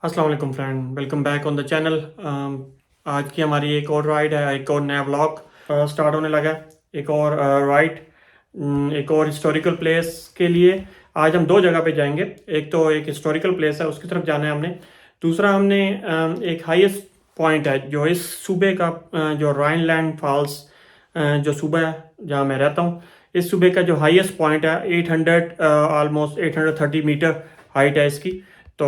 अस्सलाम वालेकुम friend, welcome back on the channel. आज की हमारी एक और राइड है, एक और नया व्लॉग स्टार्ट होने लगा है। एक और राइड, एक और हिस्टोरिकल प्लेस के लिए आज हम दो जगह पे जाएंगे। एक तो एक हिस्टोरिकल प्लेस है, उसकी तरफ जाना है हमने। दूसरा हमने एक हाईएस्ट पॉइंट है जो इस सूबे का, जो राइनलैंड फॉल्स, जो सूबा है जहाँ मैं रहता हूँ, इस सूबे का जो हाईएस्ट पॉइंट है 800, ऑलमोस्ट 830 मीटर हाइट है इसकी। तो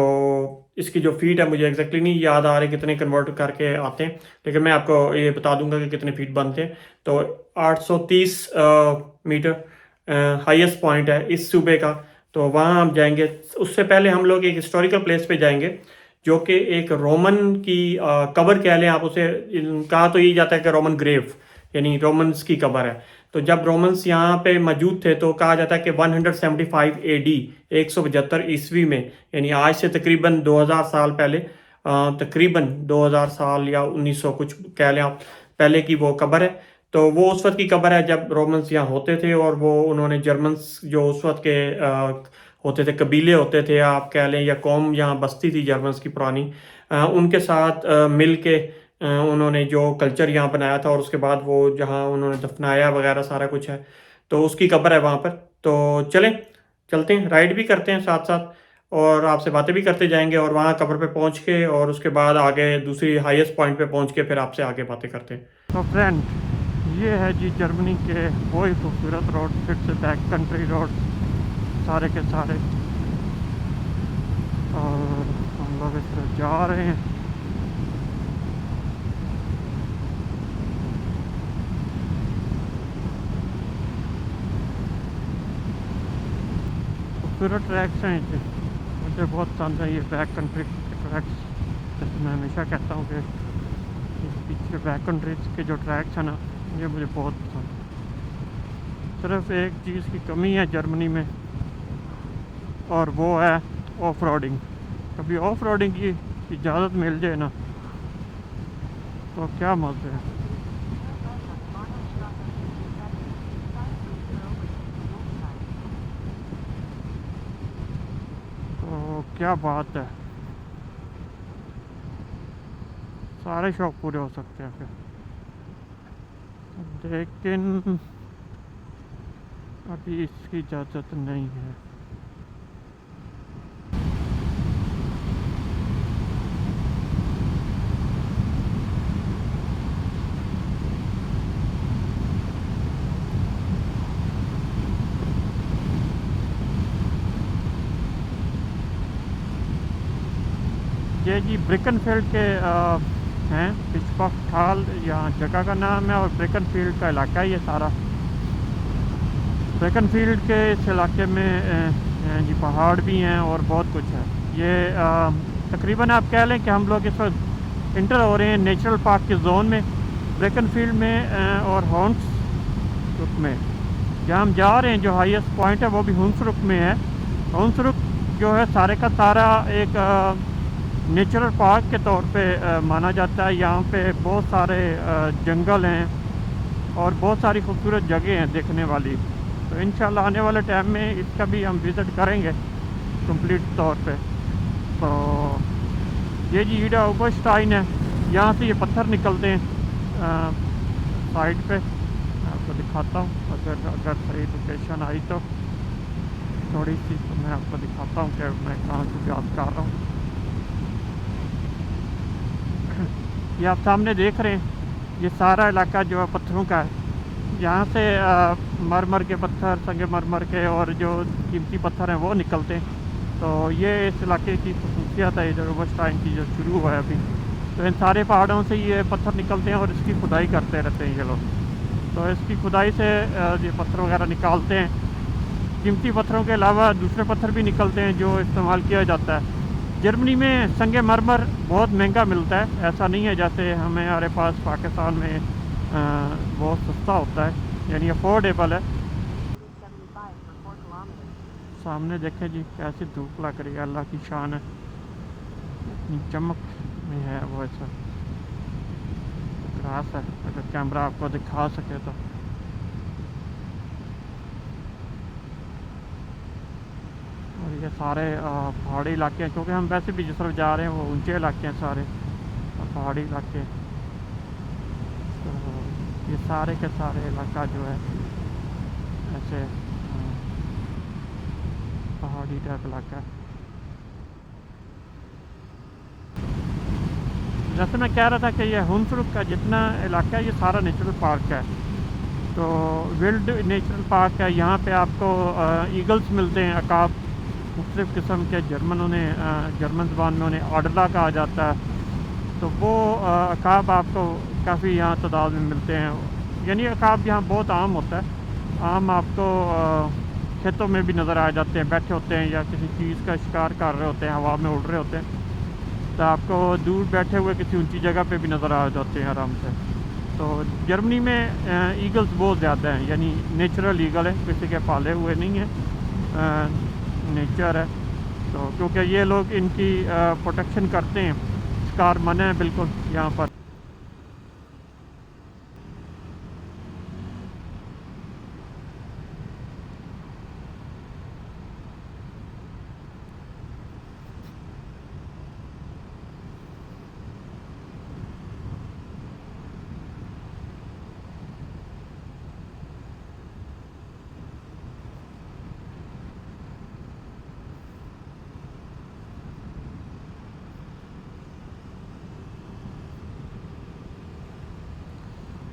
इसकी जो फीट है मुझे एग्जैक्टली नहीं याद आ रहे कितने कन्वर्ट करके आते हैं, लेकिन मैं आपको ये बता दूंगा कि कितने फीट बनते हैं। तो 830 मीटर हाईएस्ट पॉइंट है इस सूबे का। तो वहाँ हम जाएंगे। उससे पहले हम लोग एक हिस्टोरिकल प्लेस पे जाएंगे जो कि एक रोमन की कबर कह लें आप उसे। कहा तो यही जाता है कि रोमन ग्रेव, यानी रोमन्स की कबर है। तो जब रोमन्स यहाँ पे मौजूद थे तो कहा जाता है कि 175 AD, 175 ईस्वी में, यानी आज से तकरीबन 2000 साल पहले, तकरीबन 2000 साल या 1900 कुछ कह लें आप, पहले की वो कबर है। तो वो उस वक्त की कबर है जब रोमन्स यहाँ होते थे, और वो उन्होंने जर्मन्स जो उस वक्त के होते थे, कबीले होते थे आप कह लें, या कौम यहाँ बसती थी जर्मन्स की पुरानी, उनके साथ मिल के उन्होंने जो कल्चर यहाँ बनाया था, और उसके बाद वो जहाँ उन्होंने दफनाया वगैरह सारा कुछ है। तो उसकी कब्र है वहाँ पर। तो चलें, चलते हैं, राइड भी करते हैं साथ साथ, और आपसे बातें भी करते जाएंगे, और वहाँ कब्र पे पहुँच के और उसके बाद आगे दूसरी हाईएस्ट पॉइंट पे पहुँच के फिर आपसे आगे बातें करते हैं। तो फ्रेंड, ये है जी जर्मनी के वही खूबसूरत रोड, फिर से बैक कंट्री रोड सारे के सारे। और हम लोग इस तरफ जा रहे हैं। खूबसूरत ट्रैक्स हैं ये, मुझे बहुत पसंद है ये बैक कंट्री के ट्रैक्स। जैसे मैं हमेशा कहता हूँ कि इस पीछे बैक कंट्रीज के जो ट्रैक्स हैं ना, ये मुझे बहुत पसंद है। सिर्फ एक चीज़ की कमी है जर्मनी में, और वो है ऑफ रोडिंग। कभी ऑफ रोडिंग की इजाज़त मिल जाए ना तो क्या मज़े है। तो क्या बात है, सारे शौक पूरे हो सकते हैं फिर, लेकिन अभी इसकी इजाज़त नहीं है। ये जी ब्रिकनफील्ड के हैं, पिचपॉक ठाल यहाँ जगह का नाम है, और ब्रिकनफील्ड का इलाका है ये सारा। ब्रिकनफील्ड के इस इलाके में जी पहाड़ भी हैं और बहुत कुछ है। ये तकरीबन आप कह लें कि हम लोग इस वक्त इंटर हो रहे हैं नेचुरल पार्क के जोन में, ब्रिकनफील्ड में और हुंसरुक में। जहाँ हम जा रहे हैं जो हाईएस्ट पॉइंट है वो भी हुंसरुक में है। हुंसरुक जो है सारे का सारा एक नेचुरल पार्क के तौर पे माना जाता है। यहाँ पे बहुत सारे जंगल हैं और बहुत सारी खूबसूरत जगह हैं देखने वाली। तो इंशाल्लाह आने वाले टाइम में इसका भी हम विज़िट करेंगे कंप्लीट तौर पे। तो ये जी ईडा ओगोस्टाइन है, यहाँ से ये पत्थर निकलते हैं साइड पे। मैं आपको दिखाता हूँ, अगर सही लोकेशन आई तो थोड़ी सी, तो मैं आपको दिखाता हूँ कि मैं कहाँ से बात कर रहा हूँ। ये आप सामने देख रहे हैं, ये सारा इलाका जो है पत्थरों का है। यहाँ से मरमर के पत्थर, संगमरमर के और जो कीमती पत्थर हैं वो निकलते हैं। तो ये इस इलाके की खसूसियत है, जो ओगोस्टाइन की जो शुरू हुआ है अभी। तो इन सारे पहाड़ों से ये पत्थर निकलते हैं और इसकी खुदाई करते रहते हैं ये लोग। तो इसकी खुदाई से ये पत्थर वगैरह निकालते हैं। कीमती पत्थरों के अलावा दूसरे पत्थर भी निकलते हैं जो इस्तेमाल किया जाता है। जर्मनी में संगमरमर बहुत महंगा मिलता है, ऐसा नहीं है जैसे हमारे पास पाकिस्तान में बहुत सस्ता होता है, यानी अफोर्डेबल है। सामने देखें जी कैसी धूप लग रही है, अल्लाह की शान है, इतनी चमक में है वो। ऐसा ग्रास है, अगर कैमरा आपको दिखा सके तो। और ये सारे पहाड़ी इलाके हैं, क्योंकि हम वैसे भी जिस तरफ जा रहे हैं वो ऊंचे इलाके हैं सारे, पहाड़ी इलाके। तो ये सारे के सारे इलाका जो है ऐसे पहाड़ी टाइप इलाका है। जैसे मैं कह रहा था कि ये हुनसरुक का जितना इलाका है ये सारा नेचुरल पार्क है, तो विल्ड नेचुरल पार्क है। यहाँ पे आपको ईगल्स मिलते हैं, अकाब, मुख्तलिफ़ किस्म के, जर्मन ज़बान में उन्हें आडला कहा जाता है। तो वो अकाब आपको काफ़ी यहाँ तादाद में मिलते हैं। यानी अकाब यहाँ बहुत आम होता है, आम आपको खेतों में भी नज़र आ जाते हैं, बैठे होते हैं या किसी चीज़ का शिकार कर रहे होते हैं, हवा में उड़ रहे होते हैं, तो आपको दूर बैठे हुए किसी ऊंची जगह पे भी नज़र आ जाते हैं आराम से। तो जर्मनी में ईगल्स बहुत ज़्यादा हैं, यानी नेचुरल ईगल है, किसी के पाले हुए नहीं है, नेचर है। तो क्योंकि ये लोग इनकी प्रोटेक्शन करते हैं, शिकार मना है बिल्कुल यहाँ पर।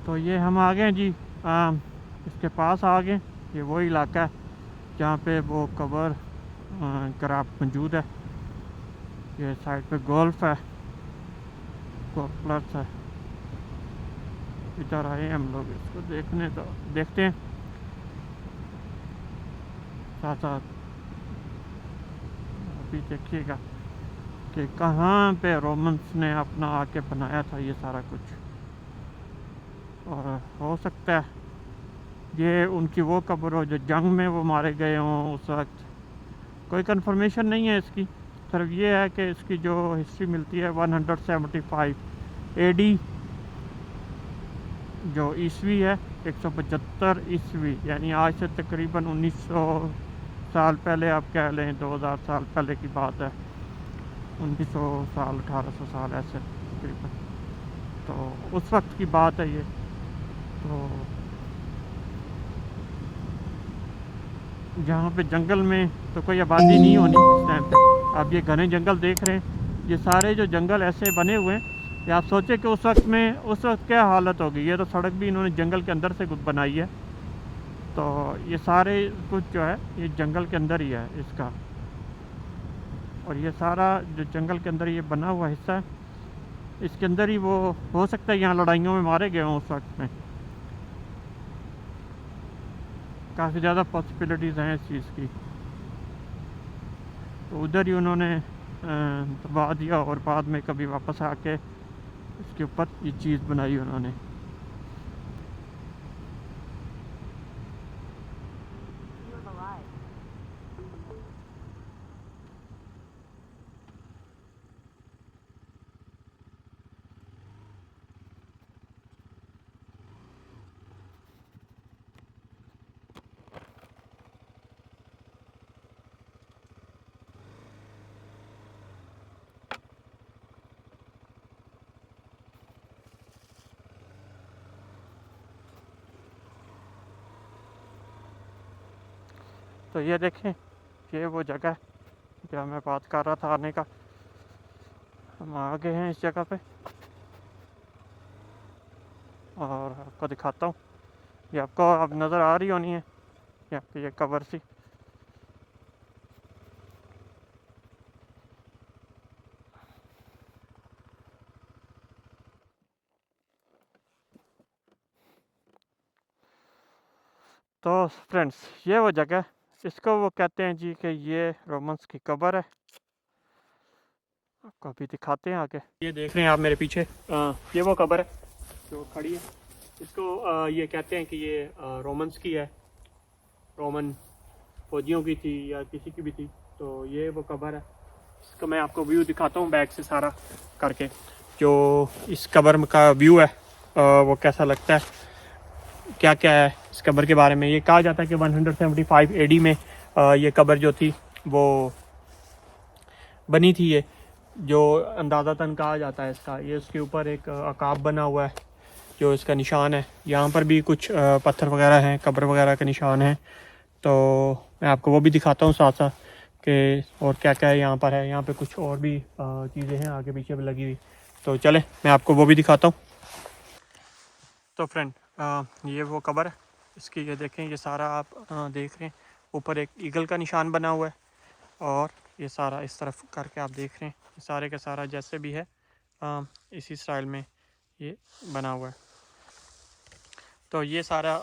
तो ये हम आ गए जी, इसके पास आ गए। ये वो इलाका है जहाँ पे वो कवर क्राफ्ट मौजूद है। ये साइड पे गोल्फ है, गोल्फ प्लस है। इधर आए हम लोग इसको देखने, तो देखते हैं साथ साथ। अभी देखिएगा कि कहाँ पे रोमन्स ने अपना आके बनाया था ये सारा कुछ, और हो सकता है ये उनकी वो कब्र हो जो जंग में वो मारे गए हों उस वक्त। कोई कंफर्मेशन नहीं है इसकी, सिर्फ ये है कि इसकी जो हिस्ट्री मिलती है 175 एडी जो ईस्वी है, 175 ईस्वी, यानी आज से तकरीबन 1900 साल पहले, आप कह लें 2000 साल पहले की बात है, 1900 साल 1800 साल ऐसे तकरीबन। तो उस वक्त की बात है ये। तो जहाँ पे जंगल में तो कोई आबादी नहीं होनी इस टाइम पे। आप ये घने जंगल देख रहे हैं, ये सारे जो जंगल ऐसे बने हुए हैं, ये आप सोचे कि उस वक्त क्या हालत होगी। ये तो सड़क भी इन्होंने जंगल के अंदर से बनाई है, तो ये सारे कुछ जो है ये जंगल के अंदर ही है इसका। और ये सारा जो जंगल के अंदर ये बना हुआ हिस्सा है, इसके अंदर ही वो हो सकता है यहाँ लड़ाइयों में मारे गए हों उस वक्त में। काफ़ी ज़्यादा पॉसिबिलिटीज़ हैं इस चीज़ की। तो उधर ही उन्होंने दबा दिया और बाद में कभी वापस आके इसके ऊपर ये चीज़ बनाई उन्होंने। तो ये देखें, ये वो जगह है जो मैं बात कर रहा था आने का। हम आ गए हैं इस जगह पे, और आपको दिखाता हूँ। ये आपको अब नज़र आ रही होनी है यहाँ पे ये कवर सी। तो फ्रेंड्स, ये वो जगह, इसको वो कहते हैं जी कि ये रोमन्स की कब्र है। आपको अभी दिखाते हैं आगे। ये देख रहे हैं आप मेरे पीछे, ये वो कब्र है जो खड़ी है। इसको ये कहते हैं कि ये रोमन्स की है, रोमन फौजियों की थी या किसी की भी थी। तो ये वो कब्र है। इसका मैं आपको व्यू दिखाता हूँ बैक से सारा करके, जो इस कब्र का व्यू है वो कैसा लगता है, क्या क्या है इस कब्र के बारे में। ये कहा जाता है कि 175 एडी में ये कब्र जो थी वो बनी थी। ये जो अंदाज़तन कहा जाता है इसका, ये उसके ऊपर एक अकाब बना हुआ है जो इसका निशान है। यहाँ पर भी कुछ पत्थर वगैरह हैं, कब्र वगैरह के निशान हैं। तो मैं आपको वो भी दिखाता हूँ साथ साथ कि और क्या क्या है यहाँ पर है। यहाँ पे कुछ और भी चीज़ें हैं आगे पीछे लगी हुई। तो चले मैं आपको वो भी दिखाता हूँ। तो फ्रेंड, ये वो कब्र है इसकी। ये देखें, ये सारा आप देख रहे हैं, ऊपर एक ईगल का निशान बना हुआ है और ये सारा इस तरफ करके आप देख रहे हैं, ये सारे का सारा जैसे भी है इसी स्टाइल में ये बना हुआ है। तो ये सारा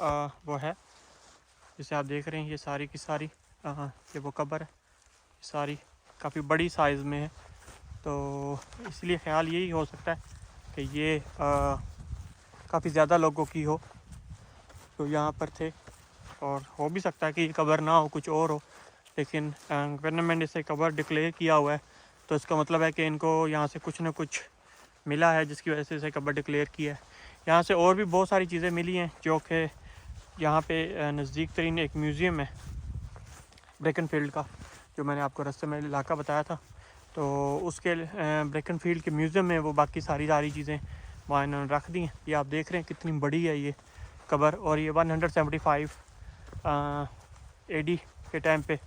वो है जिसे आप देख रहे हैं, ये सारी की सारी ये वो कब्र है। सारी काफ़ी बड़ी साइज़ में है, तो इसलिए ख्याल यही हो सकता है कि ये काफ़ी ज़्यादा लोगों की हो तो यहाँ पर थे। और हो भी सकता है कि ये कब्र ना हो, कुछ और हो, लेकिन गवर्नमेंट इसे कब्र डिक्लेयर किया हुआ है, तो इसका मतलब है कि इनको यहाँ से कुछ ना कुछ मिला है जिसकी वजह से इसे कब्र डिक्लेयर किया है। यहाँ से और भी बहुत सारी चीज़ें मिली हैं जो कि यहाँ पे नज़दीक तरीन एक म्यूज़ियम है ब्रेकनफील्ड का, जो मैंने आपको रास्ते में इलाका बताया था। तो उसके ब्रेकनफील्ड के म्यूज़ियम में वो बाकी सारी चीज़ें वहाँ इन्होंने रख दी हैं। ये आप देख रहे हैं कितनी बड़ी है ये कब्र, और ये 175 AD के टाइम पे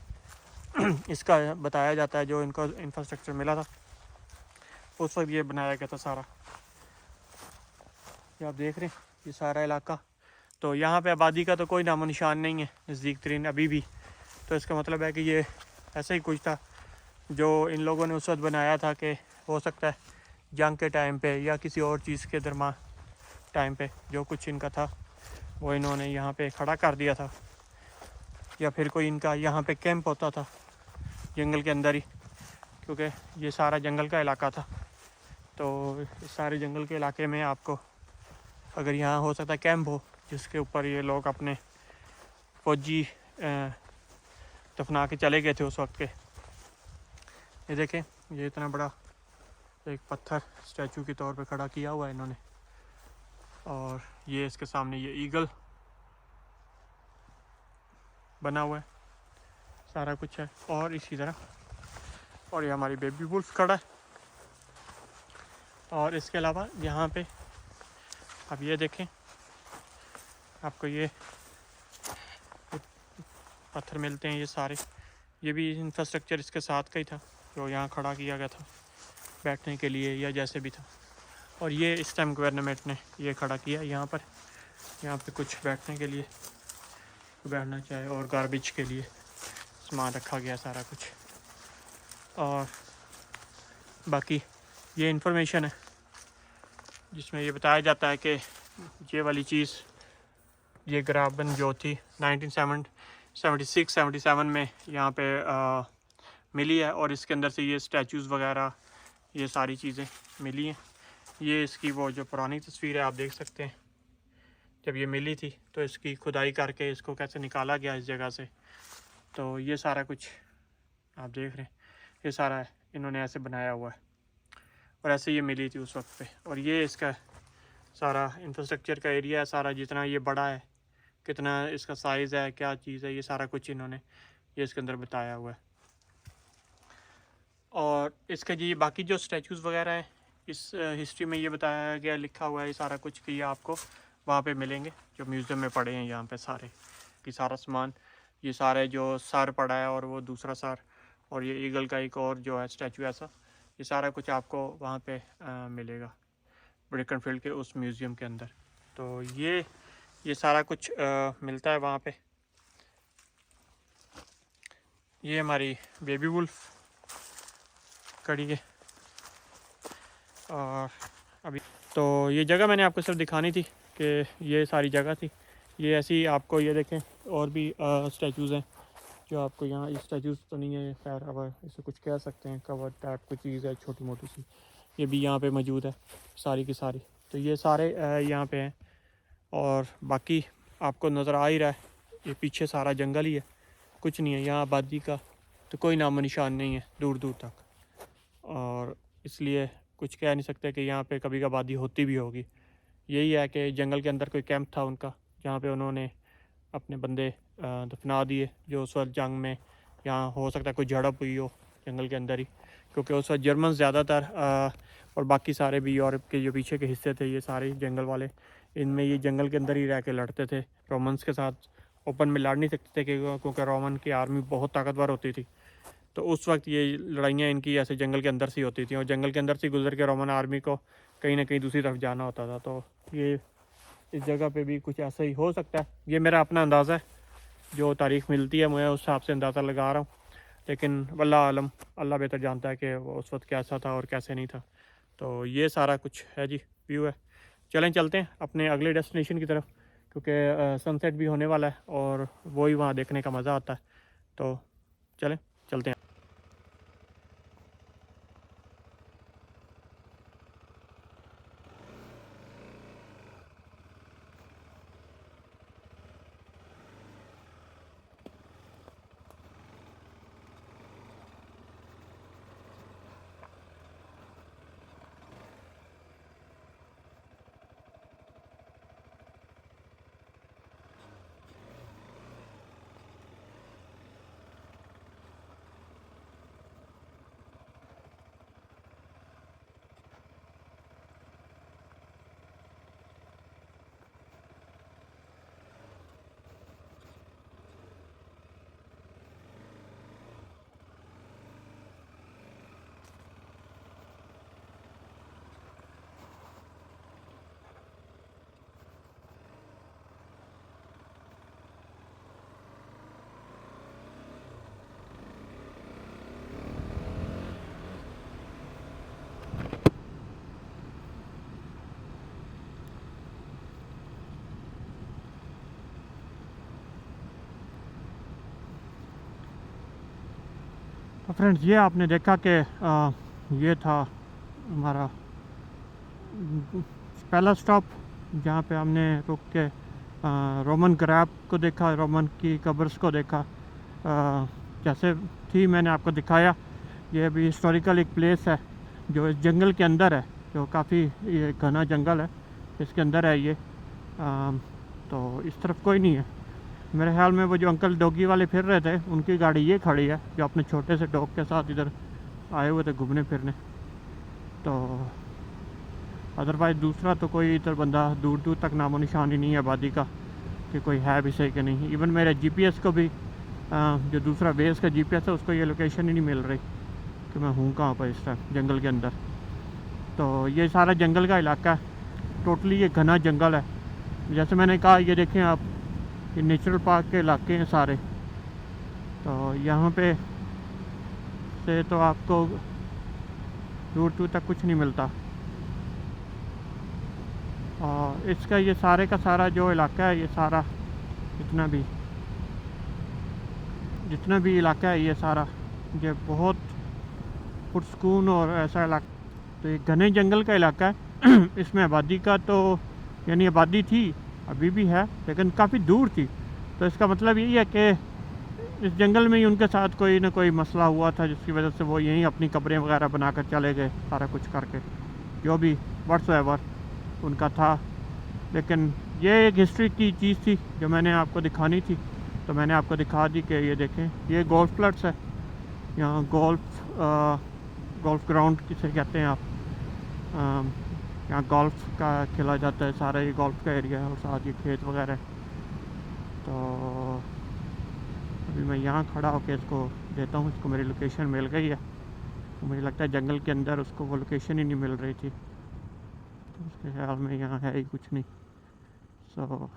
इसका बताया जाता है, जो इनको इंफ्रास्ट्रक्चर मिला था उस वक्त ये बनाया गया था सारा। ये आप देख रहे हैं ये सारा इलाका। तो यहाँ पे आबादी का तो कोई नामो निशान नहीं है नज़दीक तरीन अभी भी। तो इसका मतलब है कि ये ऐसा ही कुछ था जो इन लोगों ने उस वक्त बनाया था, कि हो सकता है जंग के टाइम पे या किसी और चीज़ के दरमियान टाइम पे जो कुछ इनका था वो इन्होंने यहाँ पे खड़ा कर दिया था, या फिर कोई इनका यहाँ पे कैंप होता था जंगल के अंदर ही, क्योंकि ये सारा जंगल का इलाका था। तो इस सारे जंगल के इलाके में आपको अगर यहाँ हो सकता है कैंप हो जिसके ऊपर ये लोग अपने फौजी दफना के चले गए थे उस वक्त के। ये देखें, ये इतना बड़ा एक पत्थर स्टैचू के तौर पे खड़ा किया हुआ है इन्होंने, और ये इसके सामने ये ईगल बना हुआ है, सारा कुछ है। और इसी तरह और ये हमारी बेबी वुल्फ खड़ा है। और इसके अलावा यहाँ पे अब ये देखें, आपको ये पत्थर मिलते हैं ये सारे, ये भी इंफ्रास्ट्रक्चर इसके साथ का ही था जो यहाँ खड़ा किया गया था बैठने के लिए या जैसे भी था। और ये इस टाइम गवर्नमेंट ने ये खड़ा किया यहाँ पर, यहाँ पे कुछ बैठने के लिए बैठना चाहे और गार्बेज के लिए सामान रखा गया सारा कुछ। और बाकी ये इंफॉर्मेशन है जिसमें ये बताया जाता है कि ये वाली चीज़, ये ग्राबन जो थी 1976-77 में यहाँ पे मिली है, और इसके अंदर से ये स्टैचूज़ वगैरह ये सारी चीज़ें मिली हैं। ये इसकी वो जो पुरानी तस्वीर है आप देख सकते हैं, जब ये मिली थी तो इसकी खुदाई करके इसको कैसे निकाला गया इस जगह से। तो ये सारा कुछ आप देख रहे हैं, ये सारा इन्होंने ऐसे बनाया हुआ है और ऐसे ये मिली थी उस वक्त पे। और ये इसका सारा इंफ्रास्ट्रक्चर का एरिया है सारा, जितना ये बड़ा है, कितना इसका साइज़ है, क्या चीज़ है, ये सारा कुछ इन्होंने ये इसके अंदर बताया हुआ है। और इसका ये बाकी जो स्टैचूज़ वगैरह हैं इस हिस्ट्री में ये बताया गया, लिखा हुआ है ये सारा कुछ कि ये आपको वहाँ पे मिलेंगे जो म्यूज़ियम में पड़े हैं यहाँ पे सारे कि सारा सामान, ये सारे जो सर पड़ा है और वो दूसरा सर, और ये ईगल का एक और जो है स्टैचू ऐसा, ये सारा कुछ आपको वहाँ पे मिलेगा ब्रेकनफील्ड के उस म्यूज़ियम के अंदर। तो ये सारा कुछ मिलता है वहाँ पे। ये हमारी बेबी वुल्फ खड़ी है। और अभी तो ये जगह मैंने आपको सिर्फ दिखानी थी कि ये सारी जगह थी। ये ऐसी आपको ये देखें और भी स्टैचूज़ हैं जो आपको यहाँ, ये स्टैचूज़ तो नहीं है खैर, अब इसे कुछ कह सकते हैं, कवर टाइप कोई चीज़ है छोटी मोटी सी, ये भी यहाँ पे मौजूद है सारी की सारी। तो ये सारे यहाँ पे हैं, और बाकी आपको नज़र आ ही रहा है ये पीछे सारा जंगल ही है, कुछ नहीं है यहाँ आबादी का तो कोई नामो निशान नहीं है दूर दूर तक। और इसलिए कुछ कह नहीं सकते कि यहाँ पे कभी आबादी होती भी होगी। यही है कि जंगल के अंदर कोई कैंप था उनका जहाँ पे उन्होंने अपने बंदे दफना दिए जो उस वक्त जंग में यहाँ हो सकता है कोई झड़प हुई हो जंगल के अंदर ही, क्योंकि उस वक्त जर्मन ज़्यादातर और बाकी सारे भी यूरोप के जो पीछे के हिस्से थे ये सारे जंगल वाले, इनमें ये जंगल के अंदर ही रह के लड़ते थे। रोमन्स के साथ ओपन में लड़ नहीं सकते थे क्योंकि रोमन की आर्मी बहुत ताकतवर होती थी। तो उस वक्त ये लड़ाइयाँ इनकी ऐसे जंगल के अंदर से होती थी और जंगल के अंदर से गुजर के रोमन आर्मी को कहीं ना कहीं दूसरी तरफ जाना होता था। तो ये इस जगह पे भी कुछ ऐसा ही हो सकता है, ये मेरा अपना अंदाज़ा है, जो तारीख़ मिलती है मैं उस हिसाब से अंदाज़ा लगा रहा हूँ। लेकिन वल्लाह आलम, अल्लाह बेहतर जानता है कि वो उस वक्त कैसा था और कैसे नहीं था। तो ये सारा कुछ है जी, व्यू है। चलें चलते हैं अपने अगले डेस्टिनेशन की तरफ, क्योंकि सनसेट भी होने वाला है और वही वहाँ देखने का मज़ा आता है। तो चलें चलते हैं। तो फ्रेंड्स, ये आपने देखा कि ये था हमारा पहला स्टॉप, जहाँ पे हमने रुक के रोमन ग्रैब को देखा, रोमन की कब्र्स को देखा। जैसे थी मैंने आपको दिखाया, ये भी हिस्टोरिकल एक प्लेस है जो इस जंगल के अंदर है, जो काफ़ी ये घना जंगल है, इसके अंदर है ये। तो इस तरफ कोई नहीं है मेरे ख्याल में। वो जो अंकल डॉगी वाले फिर रहे थे उनकी गाड़ी ये खड़ी है, जो अपने छोटे से डॉग के साथ इधर आए हुए थे घूमने फिरने। तो अदरवाइज़ दूसरा तो कोई इधर बंदा दूर दूर तक नामो निशान ही नहीं है आबादी का कि कोई है भी सही कि नहीं। इवन मेरे जीपीएस को भी जो दूसरा बेस का जीपीएस है उसको ये लोकेशन ही नहीं मिल रही कि मैं हूँ कहाँ पर इस टाइम जंगल के अंदर। तो ये सारा जंगल का इलाका है, टोटली ये घना जंगल है। जैसे मैंने कहा, ये देखें आप, ये नेचुरल पार्क के इलाके हैं सारे। तो यहाँ पे से तो आपको दूर दूर तक कुछ नहीं मिलता। और इसका ये सारे का सारा जो इलाका है, ये सारा जितना भी इलाका है, ये सारा ये बहुत पुरसकून और ऐसा इलाका। तो ये घने जंगल का इलाका है। इसमें आबादी का तो यानी आबादी थी, अभी भी है, लेकिन काफ़ी दूर थी। तो इसका मतलब यही है कि इस जंगल में ही उनके साथ कोई ना कोई मसला हुआ था, जिसकी वजह से वो यहीं अपनी कब्रें वगैरह बनाकर चले गए, सारा कुछ करके, जो भी व्हाट्सएवर उनका था। लेकिन ये एक हिस्ट्री की चीज़ थी जो मैंने आपको दिखानी थी, तो मैंने आपको दिखा दी कि ये देखें, ये गोल्फ क्लब्स है यहाँ। गोल्फ ग्राउंड किसे कहते हैं आप, यहाँ गोल्फ का खेला जाता है, सारा ये गोल्फ का एरिया है और साथ ही खेत वगैरह है। तो अभी मैं यहाँ खड़ा होकर इसको देता हूँ, इसको मेरी लोकेशन मिल गई है। तो मुझे लगता है जंगल के अंदर उसको वो लोकेशन ही नहीं मिल रही थी, तो उसके ख्याल में यहाँ है ही कुछ नहीं। सो